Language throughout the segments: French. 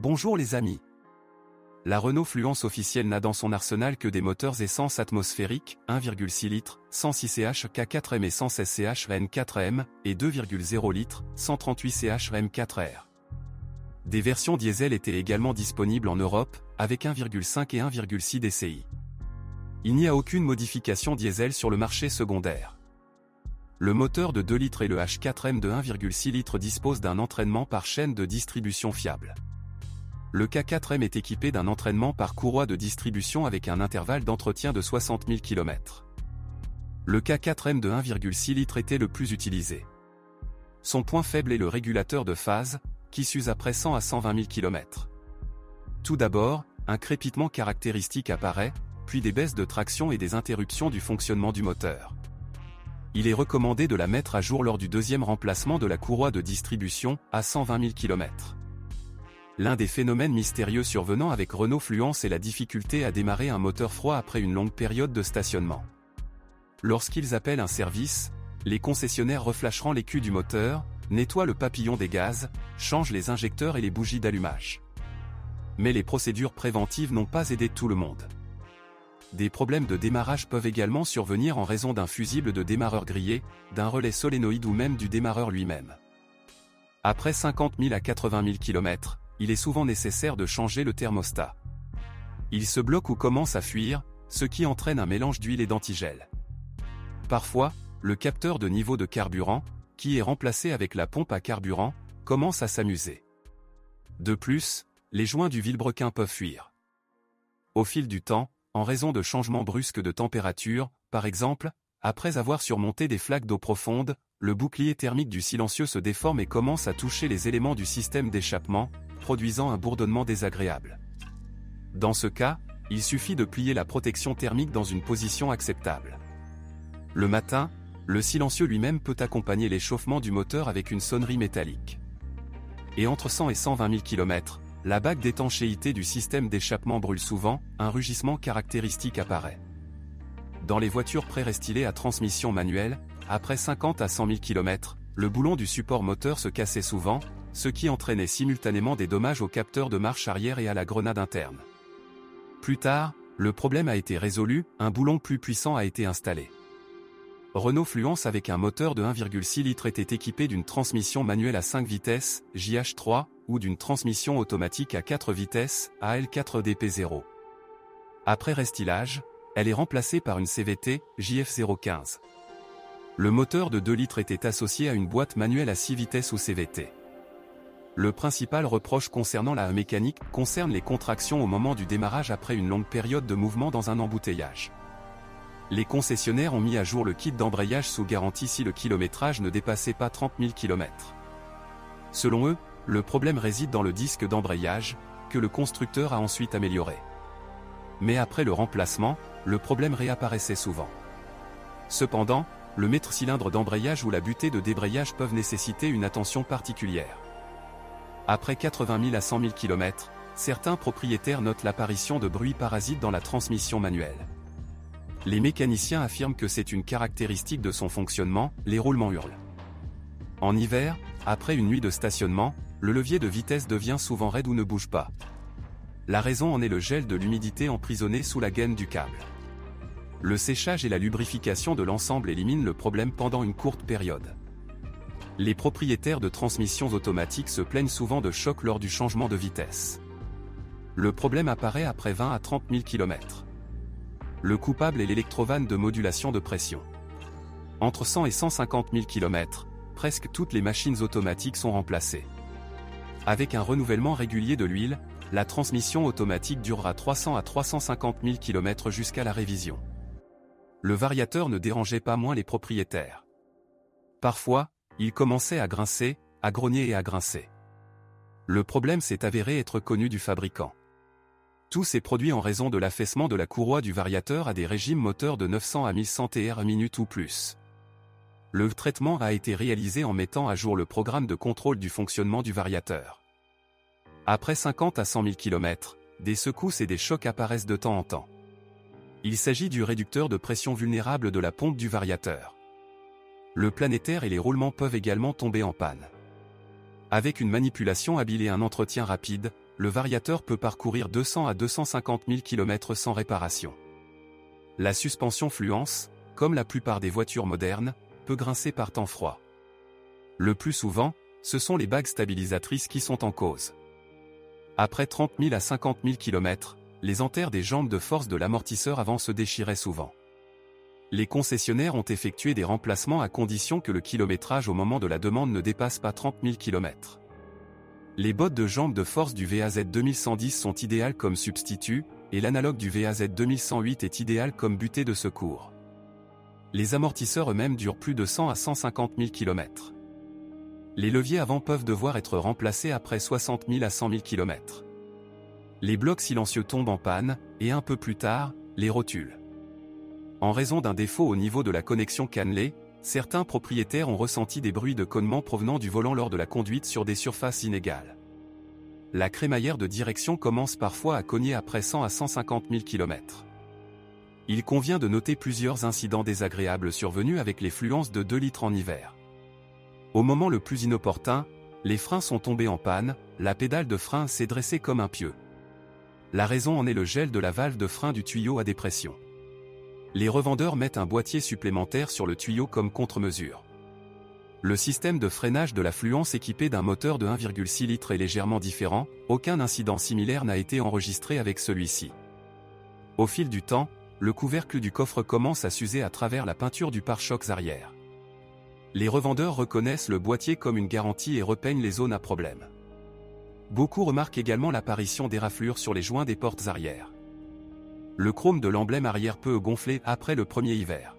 Bonjour les amis. La Renault Fluence officielle n'a dans son arsenal que des moteurs essence atmosphérique, 1,6 litres, 106 CH K4M et 116 CH N4M, et 2,0 litres, 138 CH M4R. Des versions diesel étaient également disponibles en Europe, avec 1,5 et 1,6 DCI. Il n'y a aucune modification diesel sur le marché secondaire. Le moteur de 2 litres et le H4M de 1,6 litres disposent d'un entraînement par chaîne de distribution fiable. Le K4M est équipé d'un entraînement par courroie de distribution avec un intervalle d'entretien de 60 000 km. Le K4M de 1,6 litres était le plus utilisé. Son point faible est le régulateur de phase, qui s'use après 100 à 120 000 km. Tout d'abord, un crépitement caractéristique apparaît, puis des baisses de traction et des interruptions du fonctionnement du moteur. Il est recommandé de la mettre à jour lors du deuxième remplacement de la courroie de distribution, à 120 000 km. L'un des phénomènes mystérieux survenant avec Renault Fluence est la difficulté à démarrer un moteur froid après une longue période de stationnement. Lorsqu'ils appellent un service, les concessionnaires reflasheront l'écu du moteur, nettoient le papillon des gaz, changent les injecteurs et les bougies d'allumage. Mais les procédures préventives n'ont pas aidé tout le monde. Des problèmes de démarrage peuvent également survenir en raison d'un fusible de démarreur grillé, d'un relais solénoïde ou même du démarreur lui-même. Après 50 000 à 80 000 km, il est souvent nécessaire de changer le thermostat. Il se bloque ou commence à fuir, ce qui entraîne un mélange d'huile et d'antigel. Parfois, le capteur de niveau de carburant, qui est remplacé avec la pompe à carburant, commence à s'amuser. De plus, les joints du vilebrequin peuvent fuir. Au fil du temps, en raison de changements brusques de température, par exemple, après avoir surmonté des flaques d'eau profonde, le bouclier thermique du silencieux se déforme et commence à toucher les éléments du système d'échappement, produisant un bourdonnement désagréable. Dans ce cas, il suffit de plier la protection thermique dans une position acceptable. Le matin, le silencieux lui-même peut accompagner l'échauffement du moteur avec une sonnerie métallique. Et entre 100 et 120 000 km, la bague d'étanchéité du système d'échappement brûle souvent, un rugissement caractéristique apparaît. Dans les voitures pré-restylées à transmission manuelle, après 50 à 100 000 km, le boulon du support moteur se cassait souvent, ce qui entraînait simultanément des dommages au capteur de marche arrière et à la grenade interne. Plus tard, le problème a été résolu, un boulon plus puissant a été installé. Renault Fluence avec un moteur de 1,6 litres était équipé d'une transmission manuelle à 5 vitesses, JH3, ou d'une transmission automatique à 4 vitesses, AL4DP0. Après restylage, elle est remplacée par une CVT, JF015. Le moteur de 2 litres était associé à une boîte manuelle à 6 vitesses ou CVT. Le principal reproche concernant la mécanique concerne les contractions au moment du démarrage après une longue période de mouvement dans un embouteillage. Les concessionnaires ont mis à jour le kit d'embrayage sous garantie si le kilométrage ne dépassait pas 30 000 km. Selon eux, le problème réside dans le disque d'embrayage, que le constructeur a ensuite amélioré. Mais après le remplacement, le problème réapparaissait souvent. Cependant, le maître-cylindre d'embrayage ou la butée de débrayage peuvent nécessiter une attention particulière. Après 80 000 à 100 000 km, certains propriétaires notent l'apparition de bruits parasites dans la transmission manuelle. Les mécaniciens affirment que c'est une caractéristique de son fonctionnement, les roulements hurlent. En hiver, après une nuit de stationnement, le levier de vitesse devient souvent raide ou ne bouge pas. La raison en est le gel de l'humidité emprisonné sous la gaine du câble. Le séchage et la lubrification de l'ensemble éliminent le problème pendant une courte période. Les propriétaires de transmissions automatiques se plaignent souvent de chocs lors du changement de vitesse. Le problème apparaît après 20 à 30 000 km. Le coupable est l'électrovanne de modulation de pression. Entre 100 et 150 000 km, presque toutes les machines automatiques sont remplacées. Avec un renouvellement régulier de l'huile, la transmission automatique durera 300 à 350 000 km jusqu'à la révision. Le variateur ne dérangeait pas moins les propriétaires. Parfois, il commençait à grincer, à grogner et à grincer. Le problème s'est avéré être connu du fabricant. Tout s'est produit en raison de l'affaissement de la courroie du variateur à des régimes moteurs de 900 à 1100 TR/min ou plus. Le traitement a été réalisé en mettant à jour le programme de contrôle du fonctionnement du variateur. Après 50 à 100 000 km, des secousses et des chocs apparaissent de temps en temps. Il s'agit du réducteur de pression vulnérable de la pompe du variateur. Le planétaire et les roulements peuvent également tomber en panne. Avec une manipulation habile et un entretien rapide, le variateur peut parcourir 200 à 250 000 km sans réparation. La suspension Fluence, comme la plupart des voitures modernes, peut grincer par temps froid. Le plus souvent, ce sont les bagues stabilisatrices qui sont en cause. Après 30 000 à 50 000 km, les entères des jambes de force de l'amortisseur avant se déchiraient souvent. Les concessionnaires ont effectué des remplacements à condition que le kilométrage au moment de la demande ne dépasse pas 30 000 km. Les bottes de jambes de force du VAZ 2110 sont idéales comme substitut, et l'analogue du VAZ 2108 est idéal comme butée de secours. Les amortisseurs eux-mêmes durent plus de 100 à 150 000 km. Les leviers avant peuvent devoir être remplacés après 60 000 à 100 000 km. Les blocs silencieux tombent en panne, et un peu plus tard, les rotules. En raison d'un défaut au niveau de la connexion cannelée, certains propriétaires ont ressenti des bruits de connement provenant du volant lors de la conduite sur des surfaces inégales. La crémaillère de direction commence parfois à cogner après 100 à 150 000 km. Il convient de noter plusieurs incidents désagréables survenus avec les Fluence de 2 litres en hiver. Au moment le plus inopportun, les freins sont tombés en panne, la pédale de frein s'est dressée comme un pieu. La raison en est le gel de la valve de frein du tuyau à dépression. Les revendeurs mettent un boîtier supplémentaire sur le tuyau comme contre-mesure. Le système de freinage de la Fluence équipé d'un moteur de 1,6 litres est légèrement différent, aucun incident similaire n'a été enregistré avec celui-ci. Au fil du temps, le couvercle du coffre commence à s'user à travers la peinture du pare-chocs arrière. Les revendeurs reconnaissent le boîtier comme une garantie et repeignent les zones à problème. Beaucoup remarquent également l'apparition d'éraflures sur les joints des portes arrière. Le chrome de l'emblème arrière peut gonfler après le premier hiver.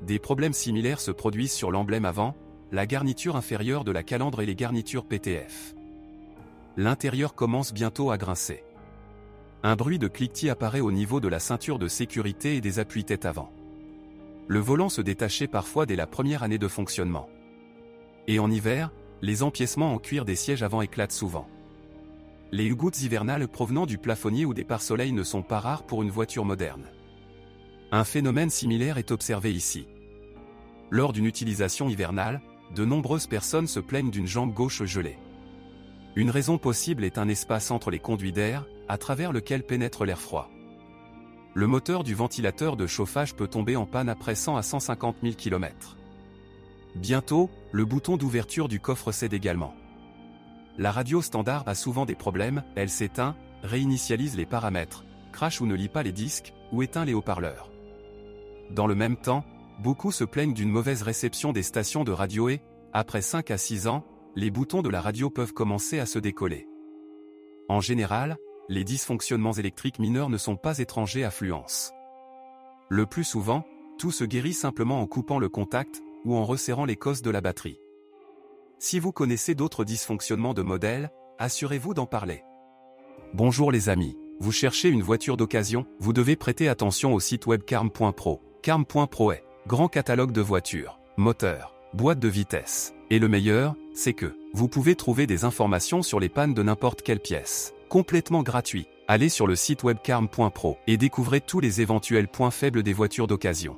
Des problèmes similaires se produisent sur l'emblème avant, la garniture inférieure de la calandre et les garnitures PTF. L'intérieur commence bientôt à grincer. Un bruit de cliquetis apparaît au niveau de la ceinture de sécurité et des appuis-têtes avant. Le volant se détachait parfois dès la première année de fonctionnement. Et en hiver, les empiècements en cuir des sièges avant éclatent souvent. Les gouttes hivernales provenant du plafonnier ou des pare-soleils ne sont pas rares pour une voiture moderne. Un phénomène similaire est observé ici. Lors d'une utilisation hivernale, de nombreuses personnes se plaignent d'une jambe gauche gelée. Une raison possible est un espace entre les conduits d'air, à travers lequel pénètre l'air froid. Le moteur du ventilateur de chauffage peut tomber en panne après 100 à 150 000 km. Bientôt, le bouton d'ouverture du coffre cède également. La radio standard a souvent des problèmes, elle s'éteint, réinitialise les paramètres, crache ou ne lit pas les disques, ou éteint les haut-parleurs. Dans le même temps, beaucoup se plaignent d'une mauvaise réception des stations de radio et, après 5 à 6 ans, les boutons de la radio peuvent commencer à se décoller. En général, les dysfonctionnements électriques mineurs ne sont pas étrangers à Fluence. Le plus souvent, tout se guérit simplement en coupant le contact, ou en resserrant les cosses de la batterie. Si vous connaissez d'autres dysfonctionnements de modèle, assurez-vous d'en parler. Bonjour les amis, vous cherchez une voiture d'occasion, vous devez prêter attention au site web carm.pro. Carm.pro est grand catalogue de voitures, moteurs, boîtes de vitesse. Et le meilleur, c'est que vous pouvez trouver des informations sur les pannes de n'importe quelle pièce, complètement gratuit. Allez sur le site web carm.pro et découvrez tous les éventuels points faibles des voitures d'occasion.